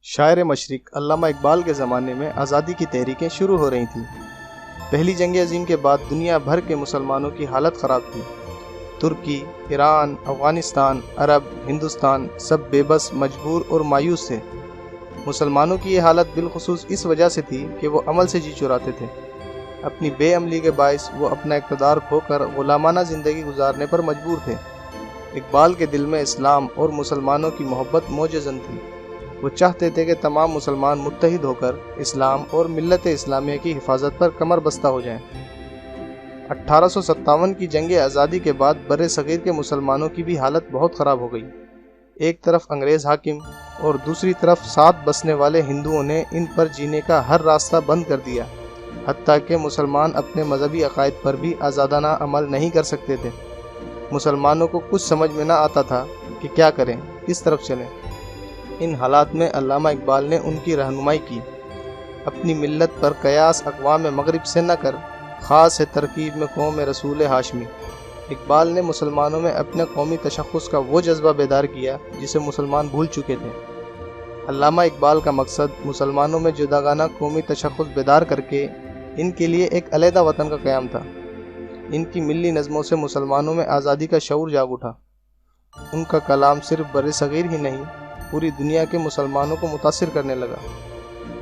شاعر مشرق علامہ اقبال کے زمانے میں آزادی کی تحریکیں شروع ہو رہی تھیں۔ پہلی جنگ عظیم کے بعد دنیا بھر کے مسلمانوں کی حالت خراب تھی۔ ترکی، ایران، افغانستان، عرب، ہندوستان سب بے بس، مجبور اور مایوس تھے۔ مسلمانوں کی یہ حالت بالخصوص اس وجہ سے تھی کہ وہ عمل سے جی چراتے تھے۔ اپنی بے عملی کے باعث وہ اپنا اقتدار کھو کر غلامانہ زندگی گزارنے پر مجبور تھے۔ اقبال کے دل میں اسلام اور مسلمانوں کی محبت موج زن تھی۔ وہ چاہتے تھے کہ تمام مسلمان متحد ہو کر اسلام اور ملت اسلامیہ کی حفاظت پر کمر بستہ ہو جائیں۔ 1857 کی جنگ آزادی کے بعد بر صغیر کے مسلمانوں کی بھی حالت بہت خراب ہو گئی۔ ایک طرف انگریز حاکم اور دوسری طرف ساتھ بسنے والے ہندوؤں نے ان پر جینے کا ہر راستہ بند کر دیا، حتیٰ کہ مسلمان اپنے مذہبی عقائد پر بھی آزادانہ عمل نہیں کر سکتے تھے۔ مسلمانوں کو کچھ سمجھ میں نہ آتا تھا کہ کیا کریں، کس طرف چلیں۔ ان حالات میں علامہ اقبال نے ان کی رہنمائی کی۔ اپنی ملت پر قیاس اقوام مغرب سے نہ کر، خاص ہے ترکیب میں قوم رسول ہاشمی۔ اقبال نے مسلمانوں میں اپنے قومی تشخص کا وہ جذبہ بیدار کیا جسے مسلمان بھول چکے تھے۔ علامہ اقبال کا مقصد مسلمانوں میں جداگانہ قومی تشخص بیدار کر کے ان کے لیے ایک علیحدہ وطن کا قیام تھا۔ ان کی ملی نظموں سے مسلمانوں میں آزادی کا شعور جاگ اٹھا۔ ان کا کلام صرف بر صغیر ہی نہیں، پوری دنیا کے مسلمانوں کو متاثر کرنے لگا۔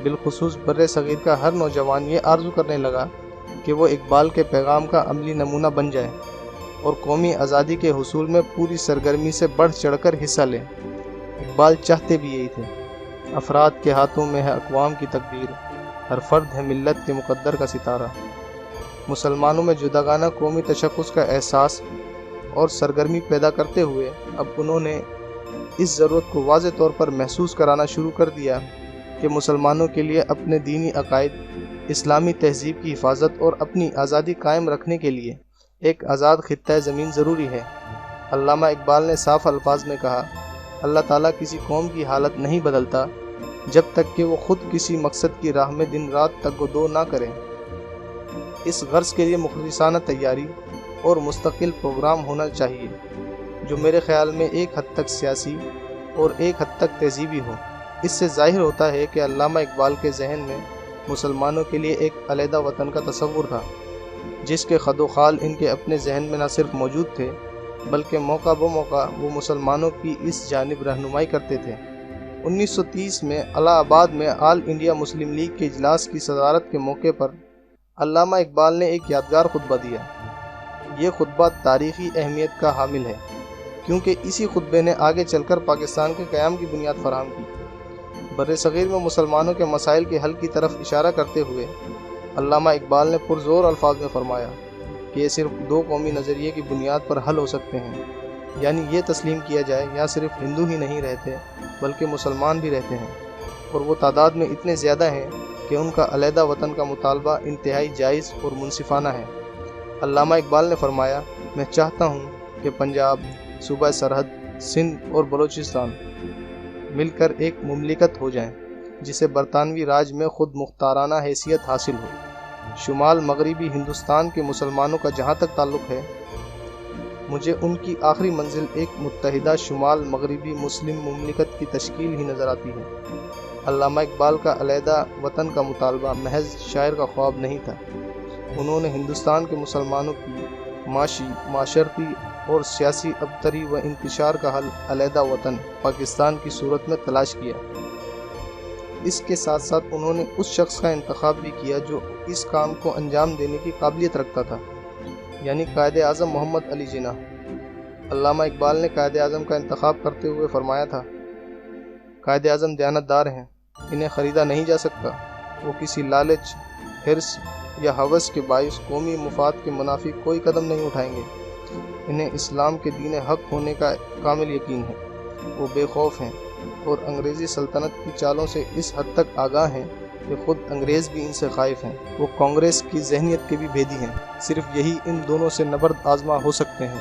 بالخصوص بر صغیر کا ہر نوجوان یہ آرزو کرنے لگا کہ وہ اقبال کے پیغام کا عملی نمونہ بن جائے اور قومی آزادی کے حصول میں پوری سرگرمی سے بڑھ چڑھ کر حصہ لے۔ اقبال چاہتے بھی یہی تھے۔ افراد کے ہاتھوں میں ہے اقوام کی تقدیر، ہر فرد ہے ملت کے مقدر کا ستارہ۔ مسلمانوں میں جداگانہ قومی تشخص کا احساس اور سرگرمی پیدا کرتے ہوئے اب انہوں نے اس ضرورت کو واضح طور پر محسوس کرانا شروع کر دیا کہ مسلمانوں کے لیے اپنے دینی عقائد، اسلامی تہذیب کی حفاظت اور اپنی آزادی قائم رکھنے کے لیے ایک آزاد خطہ زمین ضروری ہے۔ علامہ اقبال نے صاف الفاظ میں کہا، اللہ تعالیٰ کسی قوم کی حالت نہیں بدلتا جب تک کہ وہ خود کسی مقصد کی راہ میں دن رات تگ و دو نہ کرے۔ اس غرض کے لیے مخلصانہ تیاری اور مستقل پروگرام ہونا چاہیے، جو میرے خیال میں ایک حد تک سیاسی اور ایک حد تک تہذیبی ہو۔ اس سے ظاہر ہوتا ہے کہ علامہ اقبال کے ذہن میں مسلمانوں کے لیے ایک علیحدہ وطن کا تصور تھا، جس کے خد و خال ان کے اپنے ذہن میں نہ صرف موجود تھے بلکہ موقع بہ موقع وہ مسلمانوں کی اس جانب رہنمائی کرتے تھے۔ 1930 میں الہ آباد میں آل انڈیا مسلم لیگ کے اجلاس کی صدارت کے موقع پر علامہ اقبال نے ایک یادگار خطبہ دیا۔ یہ خطبہ تاریخی اہمیت کا حامل ہے کیونکہ اسی خطبے نے آگے چل کر پاکستان کے قیام کی بنیاد فراہم کی۔ بر صغیر میں مسلمانوں کے مسائل کے حل کی طرف اشارہ کرتے ہوئے علامہ اقبال نے پرزور الفاظ میں فرمایا کہ یہ صرف دو قومی نظریے کی بنیاد پر حل ہو سکتے ہیں، یعنی یہ تسلیم کیا جائے یہاں صرف ہندو ہی نہیں رہتے بلکہ مسلمان بھی رہتے ہیں، اور وہ تعداد میں اتنے زیادہ ہیں کہ ان کا علیحدہ وطن کا مطالبہ انتہائی جائز اور منصفانہ ہے۔ علامہ اقبال نے فرمایا، میں چاہتا ہوں کہ پنجاب، صوبہ سرحد، سندھ اور بلوچستان مل کر ایک مملکت ہو جائیں جسے برطانوی راج میں خود مختارانہ حیثیت حاصل ہو۔ شمال مغربی ہندوستان کے مسلمانوں کا جہاں تک تعلق ہے، مجھے ان کی آخری منزل ایک متحدہ شمال مغربی مسلم مملکت کی تشکیل ہی نظر آتی ہے۔ علامہ اقبال کا علیحدہ وطن کا مطالبہ محض شاعر کا خواب نہیں تھا، انہوں نے ہندوستان کے مسلمانوں کی معاشی، معاشرتی اور سیاسی ابتری و انتشار کا حل علیحدہ وطن پاکستان کی صورت میں تلاش کیا۔ اس کے ساتھ ساتھ انہوں نے اس شخص کا انتخاب بھی کیا جو اس کام کو انجام دینے کی قابلیت رکھتا تھا، یعنی قائد اعظم محمد علی جناح۔ علامہ اقبال نے قائد اعظم کا انتخاب کرتے ہوئے فرمایا تھا، قائد اعظم دیانت دار ہیں، انہیں خریدا نہیں جا سکتا، وہ کسی لالچ، حرص یا ہوس کے باعث قومی مفاد کے منافی کوئی قدم نہیں اٹھائیں گے، انہیں اسلام کے دین حق ہونے کا کامل یقین ہے، وہ بے خوف ہیں اور انگریزی سلطنت کی چالوں سے اس حد تک آگاہ ہیں کہ خود انگریز بھی ان سے خائف ہیں، وہ کانگریس کی ذہنیت کے بھی بھیدی ہیں، صرف یہی ان دونوں سے نبرد آزما ہو سکتے ہیں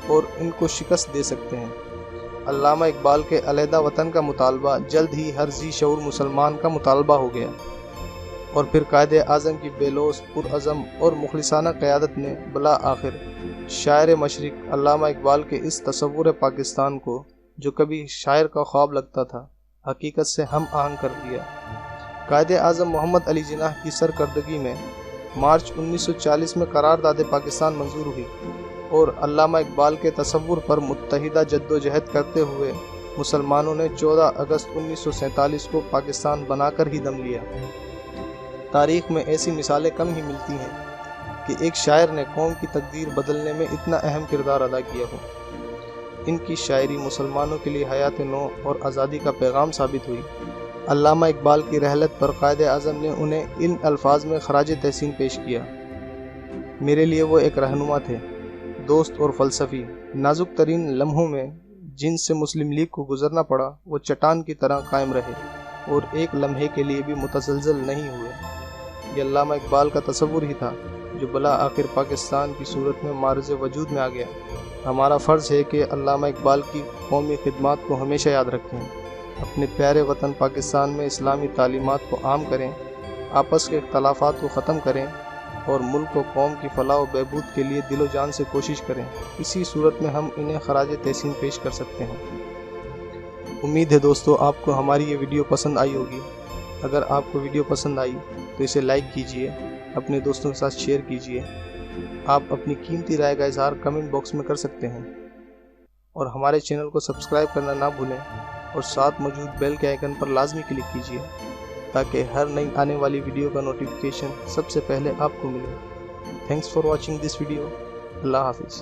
اور ان کو شکست دے سکتے ہیں۔ علامہ اقبال کے علیحدہ وطن کا مطالبہ جلد ہی ہر ذی شعور مسلمان کا مطالبہ ہو گیا، اور پھر قائد اعظم کی بے لوث، پرعزم اور مخلصانہ قیادت نے بلا آخر شاعر مشرق علامہ اقبال کے اس تصور پاکستان کو جو کبھی شاعر کا خواب لگتا تھا حقیقت سے ہم آہنگ کر دیا۔ قائد اعظم محمد علی جناح کی سرکردگی میں مارچ 1940 میں قرارداد پاکستان منظور ہوئی اور علامہ اقبال کے تصور پر متحدہ جدوجہد کرتے ہوئے مسلمانوں نے 14 اگست 1947 کو پاکستان بنا کر ہی دم لیا۔ تاریخ میں ایسی مثالیں کم ہی ملتی ہیں کہ ایک شاعر نے قوم کی تقدیر بدلنے میں اتنا اہم کردار ادا کیا ہو۔ ان کی شاعری مسلمانوں کے لیے حیات نو اور آزادی کا پیغام ثابت ہوئی۔ علامہ اقبال کی رحلت پر قائد اعظم نے انہیں ان الفاظ میں خراج تحسین پیش کیا: میرے لیے وہ ایک رہنما تھے، دوست اور فلسفی۔ نازک ترین لمحوں میں جن سے مسلم لیگ کو گزرنا پڑا وہ چٹان کی طرح قائم رہے اور ایک لمحے کے لیے بھی متزلزل نہیں ہوئے۔ یہ علامہ اقبال کا تصور ہی تھا جو بلا آخر پاکستان کی صورت میں معرض وجود میں آ گیا۔ ہمارا فرض ہے کہ علامہ اقبال کی قومی خدمات کو ہمیشہ یاد رکھیں، اپنے پیارے وطن پاکستان میں اسلامی تعلیمات کو عام کریں، آپس کے اختلافات کو ختم کریں اور ملک و قوم کی فلاح و بہبود کے لیے دل و جان سے کوشش کریں۔ اسی صورت میں ہم انہیں خراج تحسین پیش کر سکتے ہیں۔ امید ہے دوستو آپ کو ہماری یہ ویڈیو پسند آئی ہوگی۔ اگر آپ کو ویڈیو پسند آئی تو اسے لائک کیجئے، اپنے دوستوں کے ساتھ شیئر کیجئے۔ آپ اپنی قیمتی رائے کا اظہار کمنٹ باکس میں کر سکتے ہیں اور ہمارے چینل کو سبسکرائب کرنا نہ بھولیں اور ساتھ موجود بیل کے آئیکن پر لازمی کلک کیجئے تاکہ ہر نئی آنے والی ویڈیو کا نوٹیفیکیشن سب سے پہلے آپ کو ملے۔ Thanks for watching this video. اللہ حافظ۔